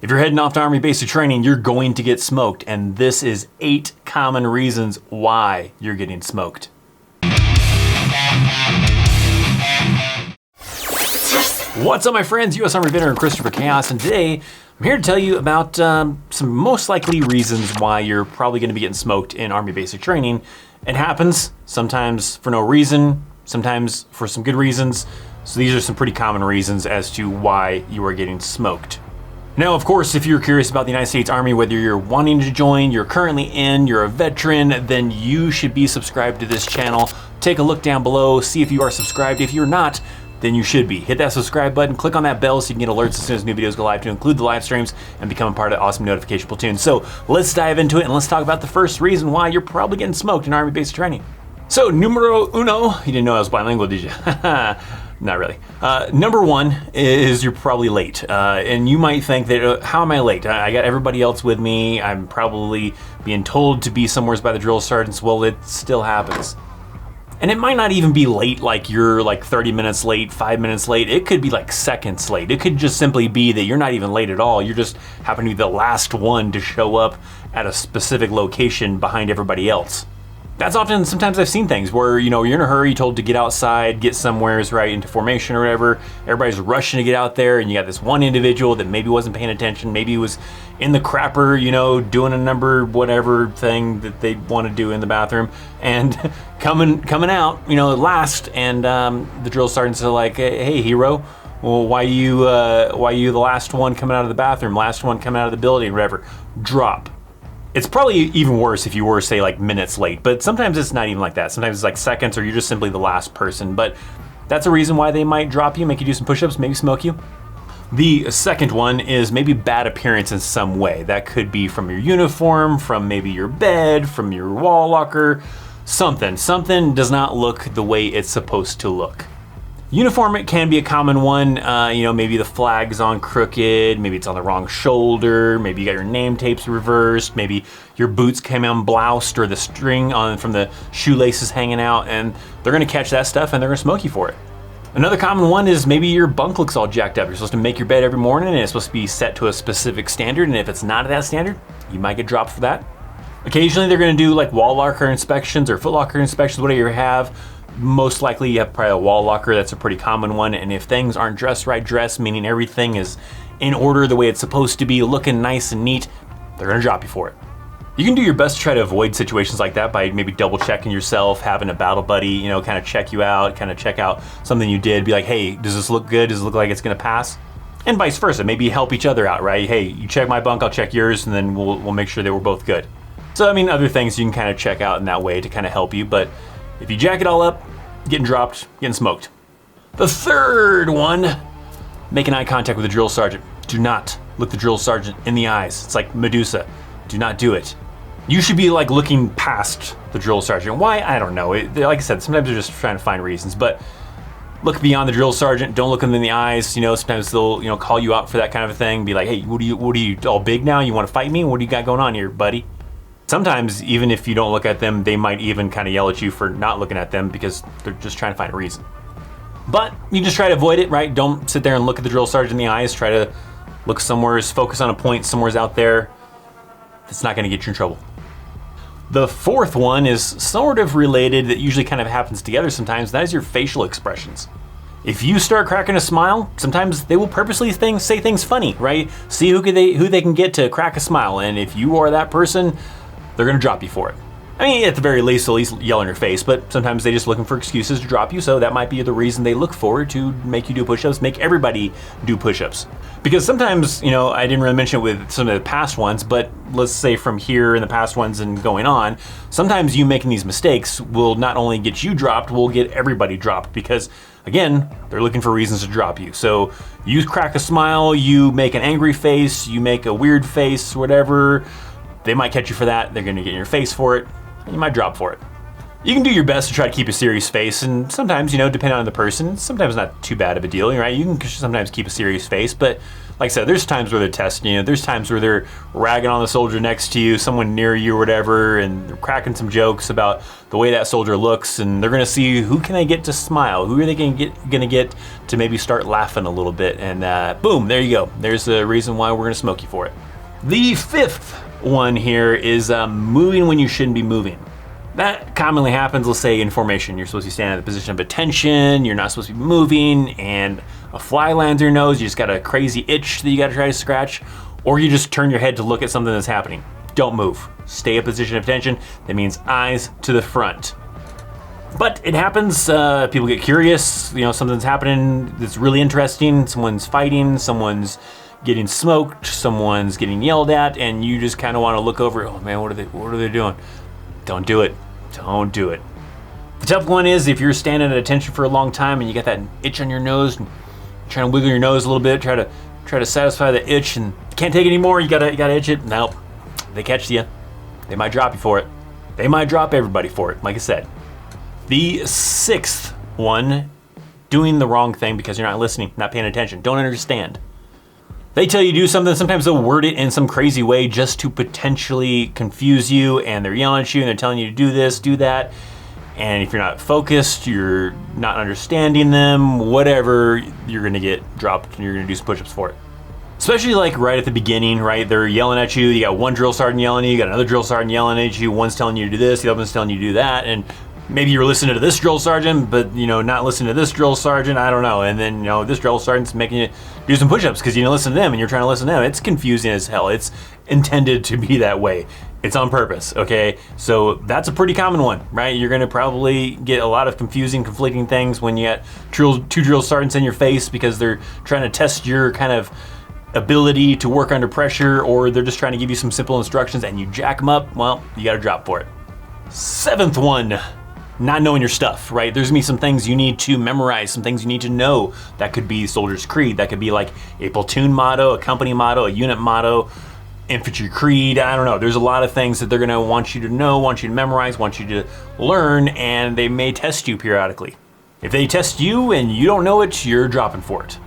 If you're heading off to Army basic training, you're going to get smoked, and this is 8 common reasons why you're getting smoked. What's up, my friends? US Army veteran Christopher Chaos, and today I'm here to tell you about some most likely reasons why you're probably going to be getting smoked in Army basic training. It happens, sometimes for no reason, sometimes for some good reasons. So these are some pretty common reasons as to why you are getting smoked. Now, of course, if you're curious about the United States Army, whether you're wanting to join, you're currently in, you're a veteran, then you should be subscribed to this channel. Take a look down below, see if you are subscribed. If you're not, then you should be. Hit that subscribe button, click on that bell so you can get alerts as soon as new videos go live, to include the live streams and become a part of the awesome notification platoon. So let's dive into it and let's talk about the first reason why you're probably getting smoked in Army basic training. So numero uno, you didn't know I was bilingual, did you? Not really. Number one is you're probably late. And you might think that, how am I late? I got everybody else with me. I'm probably being told to be somewhere by the drill sergeants. Well, it still happens. And it might not even be late, like you're like 30 minutes late, 5 minutes late. It could be like seconds late. It could just simply be that you're not even late at all. You're just happen to be the last one to show up at a specific location behind everybody else. That's often, sometimes I've seen things where, you know, you're in a hurry, told to get outside, get somewheres, right, into formation or whatever. Everybody's rushing to get out there, and you got this one individual that maybe wasn't paying attention, maybe he was in the crapper, you know, doing a number, whatever thing that they want to do in the bathroom, and coming out, you know, last, and the drill sergeants are like, hey, hero, well, why you the last one coming out of the bathroom, last one coming out of the building, whatever, drop. It's probably even worse if you were, say, like minutes late, but sometimes it's not even like that. Sometimes it's like seconds, or you're just simply the last person. But that's a reason why they might drop you, make you do some push-ups, maybe smoke you. The second one is maybe bad appearance in some way. That could be from your uniform, from maybe your bed, from your wall locker, something. Something does not look the way it's supposed to look. Uniform, it can be a common one. You know, maybe the flag's on crooked, maybe it's on the wrong shoulder, maybe you got your name tapes reversed, maybe your boots came unbloused, or the string from the shoelaces hanging out, and they're gonna catch that stuff and they're gonna smoke you for it. Another common one is maybe your bunk looks all jacked up. You're supposed to make your bed every morning and it's supposed to be set to a specific standard, and if it's not at that standard, you might get dropped for that. Occasionally they're gonna do like wall locker inspections or foot locker inspections, whatever you have. Most likely you have probably a wall locker. That's a pretty common one. And if things aren't dressed right, meaning everything is in order the way it's supposed to be, looking nice and neat, they're gonna drop you for it. You can do your best to try to avoid situations like that by maybe double checking yourself, having a battle buddy, you know, kind of check you out, kind of check out something you did, be like, hey, does this look good? Does it look like it's gonna pass? And vice versa, maybe help each other out, right? Hey, you check my bunk, I'll check yours, and then we'll make sure that we're both good. So, I mean, other things you can kind of check out in that way to kind of help you, but if you jack it all up, getting dropped, getting smoked. The third one, making eye contact with the drill sergeant. Do not look the drill sergeant in the eyes. It's like Medusa. Do not do it. You should be like looking past the drill sergeant. Why? I don't know. Like I said, sometimes they're just trying to find reasons, but look beyond the drill sergeant. Don't look them in the eyes. You know, sometimes they'll, you know, call you out for that kind of a thing. Be like, hey, what are you all big now? You want to fight me? What do you got going on here, buddy? Sometimes, even if you don't look at them, they might even kind of yell at you for not looking at them because they're just trying to find a reason. But you just try to avoid it, right? Don't sit there and look at the drill sergeant in the eyes. Try to look somewhere, focus on a point somewhere's out there. That's not going to get you in trouble. The fourth one is sort of related, that usually kind of happens together sometimes. That is your facial expressions. If you start cracking a smile, sometimes they will purposely say things funny, right? See who they can get to crack a smile, and if you are that person, they're gonna drop you for it. I mean, at the very least, they'll at least yell in your face, but sometimes they're just looking for excuses to drop you, so that might be the reason they look forward to make you do push-ups, make everybody do push-ups. Because sometimes, you know, I didn't really mention it with some of the past ones, but let's say from here in the past ones and going on, sometimes you making these mistakes will not only get you dropped, will get everybody dropped, because again, they're looking for reasons to drop you. So you crack a smile, you make an angry face, you make a weird face, whatever, they might catch you for that. They're gonna get in your face for it. You might drop for it. You can do your best to try to keep a serious face, and sometimes, depending on the person, sometimes not too bad of a deal, right? You can sometimes keep a serious face, but like I said, there's times where they're testing you. There's times where they're ragging on the soldier next to you, someone near you or whatever, and they're cracking some jokes about the way that soldier looks, and they're gonna see who can they get to smile, who are they gonna get to maybe start laughing a little bit, and boom, there you go. There's the reason why we're gonna smoke you for it. The fifth one here is moving when you shouldn't be moving. That commonly happens, let's say in formation. You're supposed to stand in the position of attention, you're not supposed to be moving, and a fly lands on your nose, you just got a crazy itch that you gotta try to scratch, or you just turn your head to look at something that's happening. Don't move. Stay in position of attention. That means eyes to the front. But it happens, people get curious, something's happening that's really interesting, someone's fighting, someone's getting smoked, someone's getting yelled at, and you just kind of want to look over, oh man, what are they doing? Don't do it. Don't do it. The tough one is if you're standing at attention for a long time and you got that itch on your nose and you're trying to wiggle your nose a little bit, try to satisfy the itch, and you can't take it anymore, you gotta itch it. Nope. They catch you. They might drop you for it. They might drop everybody for it, like I said. The sixth one, doing the wrong thing because you're not listening, not paying attention, don't understand. They tell you to do something, sometimes they'll word it in some crazy way just to potentially confuse you, and they're yelling at you and they're telling you to do this, do that. And if you're not focused, you're not understanding them, whatever, you're gonna get dropped and you're gonna do some push-ups for it. Especially like right at the beginning, right? They're yelling at you, you got one drill sergeant yelling at you, got another drill sergeant yelling at you, one's telling you to do this, the other one's telling you to do that, and maybe you're listening to this drill sergeant, but not listening to this drill sergeant, I don't know. And then, this drill sergeant's making you do some push-ups because you don't listen to them and you're trying to listen to them. It's confusing as hell. It's intended to be that way. It's on purpose, okay? So that's a pretty common one, right? You're gonna probably get a lot of conflicting things when you got two drill sergeants in your face because they're trying to test your kind of ability to work under pressure, or they're just trying to give you some simple instructions and you jack them up, well, you gotta drop for it. Seventh one, not knowing your stuff, right? There's gonna be some things you need to memorize, some things you need to know. That could be soldier's creed, that could be like a platoon motto, a company motto, a unit motto, infantry creed, I don't know. There's a lot of things that they're gonna want you to know, want you to memorize, want you to learn, and they may test you periodically. If they test you and you don't know it, you're dropping for it.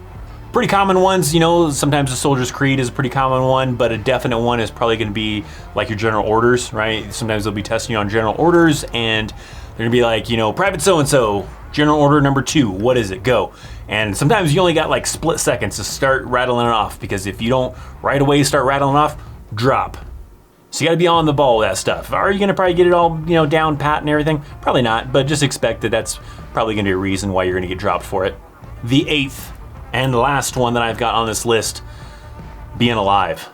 Pretty common ones, sometimes the soldier's creed is a pretty common one, but a definite one is probably gonna be like your general orders, right? Sometimes they'll be testing you on general orders, and they're gonna be like, Private so-and-so, general order number 2, what is it, go. And sometimes you only got like split seconds to start rattling it off, because if you don't right away start rattling off, drop. So you gotta be on the ball with that stuff. Are you gonna probably get it all, down pat and everything? Probably not, but just expect that that's probably gonna be a reason why you're gonna get dropped for it. The eighth and last one that I've got on this list, being alive.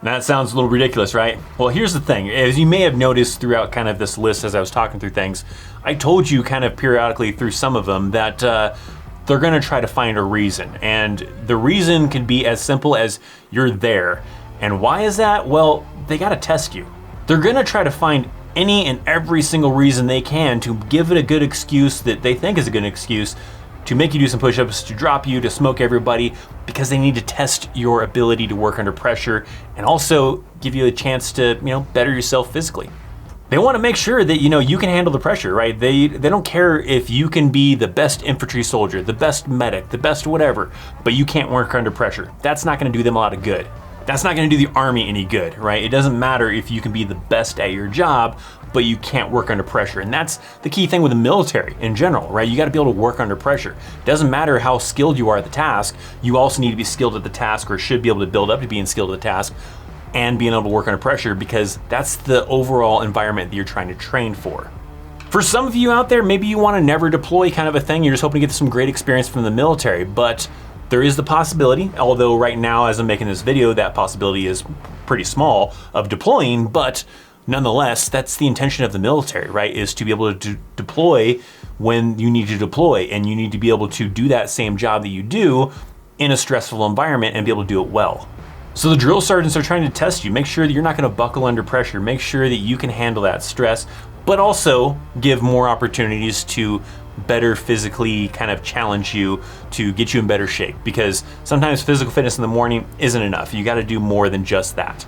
That sounds a little ridiculous, right? Well, here's the thing. As you may have noticed throughout kind of this list as I was talking through things, I told you kind of periodically through some of them that they're gonna try to find a reason. And the reason can be as simple as you're there. And why is that? Well, they gotta test you. They're gonna try to find any and every single reason they can to give it a good excuse that they think is a good excuse to make you do some push-ups, to drop you, to smoke everybody, because they need to test your ability to work under pressure and also give you a chance to, better yourself physically. They want to make sure that, you can handle the pressure, right? They don't care if you can be the best infantry soldier, the best medic, the best whatever, but you can't work under pressure. That's not going to do them a lot of good. That's not going to do the Army any good, right? It doesn't matter if you can be the best at your job, but you can't work under pressure. And that's the key thing with the military in general, right? You got to be able to work under pressure. It doesn't matter how skilled you are at the task, you also need to be skilled at the task, or should be able to build up to being skilled at the task and being able to work under pressure, because that's the overall environment that you're trying to train for. For some of you out there, maybe you want to never deploy kind of a thing. You're just hoping to get some great experience from the military, but there is the possibility, although right now as I'm making this video, that possibility is pretty small, of deploying, but nonetheless, that's the intention of the military, right? Is to be able to deploy when you need to deploy, and you need to be able to do that same job that you do in a stressful environment and be able to do it well. So the drill sergeants are trying to test you, make sure that you're not gonna buckle under pressure, make sure that you can handle that stress, but also give more opportunities to better physically kind of challenge you to get you in better shape, because sometimes physical fitness in the morning isn't enough. You got to do more than just that.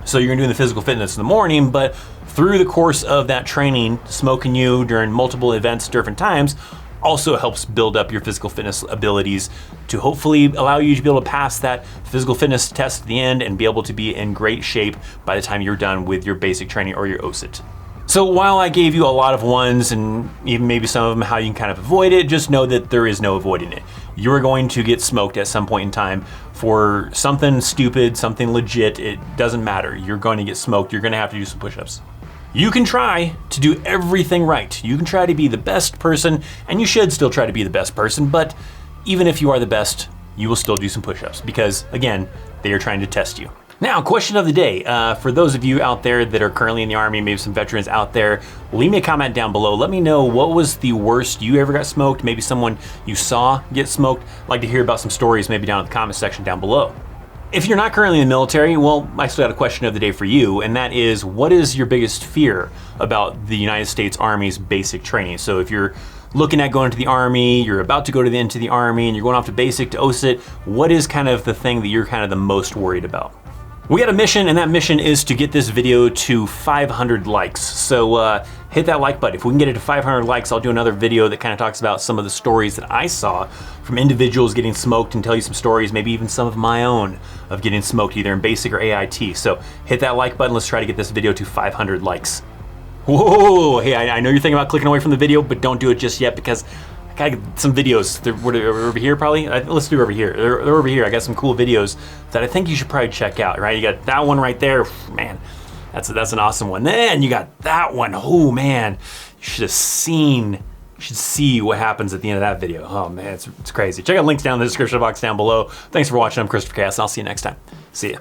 So you're doing the physical fitness in the morning, but through the course of that training, smoking you during multiple events, different times, also helps build up your physical fitness abilities to hopefully allow you to be able to pass that physical fitness test at the end and be able to be in great shape by the time you're done with your basic training or your OSIT. So while I gave you a lot of ones and even maybe some of them how you can kind of avoid it, just know that there is no avoiding it. You're going to get smoked at some point in time for something stupid, something legit. It doesn't matter. You're going to get smoked. You're going to have to do some push-ups. You can try to do everything right. You can try to be the best person, and you should still try to be the best person, but even if you are the best, you will still do some push-ups because, again, they are trying to test you. Now, question of the day. For those of you out there that are currently in the Army, maybe some veterans out there, leave me a comment down below. Let me know what was the worst you ever got smoked, maybe someone you saw get smoked. I'd like to hear about some stories maybe down in the comment section down below. If you're not currently in the military, well, I still got a question of the day for you, and that is, what is your biggest fear about the United States Army's basic training? So if you're looking at going to the Army, you're about to go to into the Army, and you're going off to basic to OSIT, what is kind of the thing that you're kind of the most worried about? We got a mission, and that mission is to get this video to 500 likes. So hit that like button. If we can get it to 500 likes, I'll do another video that kind of talks about some of the stories that I saw from individuals getting smoked and tell you some stories, maybe even some of my own of getting smoked either in basic or AIT. So hit that like button. Let's try to get this video to 500 likes. Whoa, hey, I know you're thinking about clicking away from the video, but don't do it just yet because I got some videos. They're over here probably. Let's do over here. They're over here. I got some cool videos that I think you should probably check out, right? You got that one right there. Man, that's an awesome one. Then you got that one. Oh man, you should have seen, you should see what happens at the end of that video. Oh man, it's crazy. Check out links down in the description box down below. Thanks for watching. I'm Christopher Cass, and I'll see you next time. See ya.